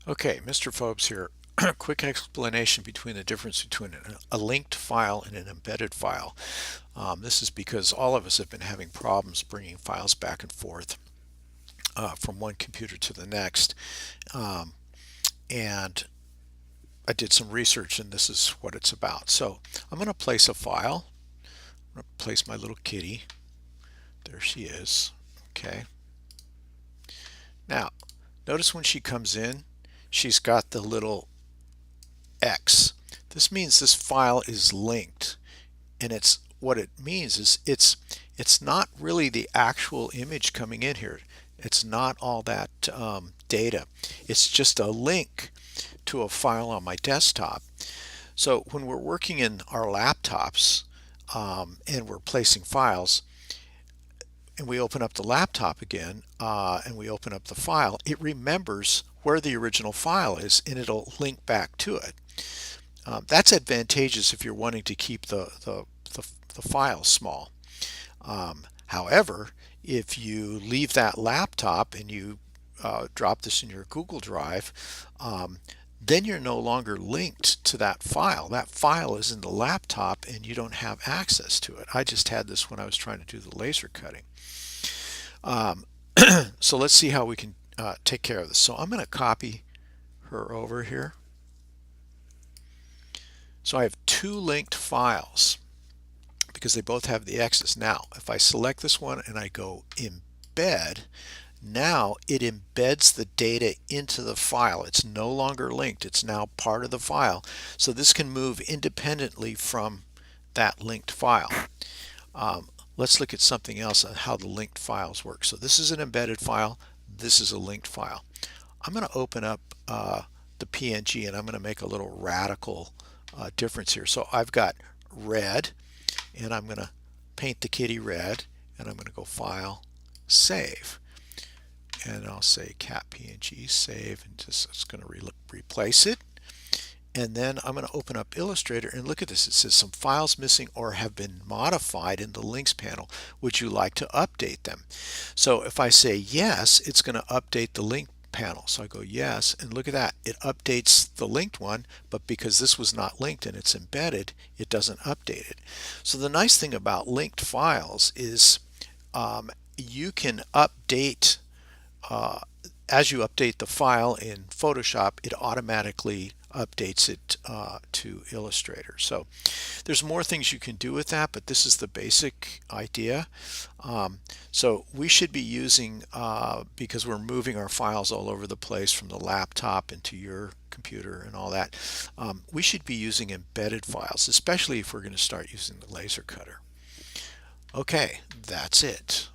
Okay, Mr. Phobes here. Quick explanation between the difference between a linked file and an embedded file. This is because all of us have been having problems bringing files back and forth from one computer to the next. Um, and I did some research, and this is what it's about. So I'm going to place a file. I'm going to place my little kitty. There she is. Okay. Now, notice when she comes in, she's got the little X. This means this file is linked, and it's what it means is it's not really the actual image coming in here. It's not all that data. It's just a link to a file on my desktop. So when we're working in our laptops and we're placing files, and we open up the laptop again and we open up the file, it remembers where the original file is and it'll link back to it. That's advantageous if you're wanting to keep the file small. However, if you leave that laptop and you drop this in your Google Drive, then you're no longer linked to that file. That file is in the laptop and you don't have access to it. I just had this when I was trying to do the laser cutting. So let's see how we can take care of this. So I'm going to copy her over here. So I have two linked files because they both have the X's. Now, if I select this one and I go embed, now it embeds the data into the file. It's no longer linked. It's now part of the file. So this can move independently from that linked file. Let's look at something else on how the linked files work. So this is an embedded file. This is a linked file. I'm going to open up the PNG and I'm going to make a little radical difference here. So I've got red, and I'm going to paint the kitty red, and I'm going to go File, Save, and I'll say cat PNG, save, and just it's going to replace it. And then I'm going to open up Illustrator and look at this. It says some files missing or have been modified in the links panel. Would you like to update them? So if I say yes, it's going to update the link panel. So I go yes, and look at that. It updates the linked one, but because this was not linked and it's embedded, it doesn't update it. So the nice thing about linked files is you can update as you update the file in Photoshop, it automatically updates it to Illustrator. So there's more things you can do with that, but this is the basic idea. So we should be using, because we're moving our files all over the place from the laptop into your computer and all that, we should be using embedded files, especially if we're going to start using the laser cutter. Okay, that's it.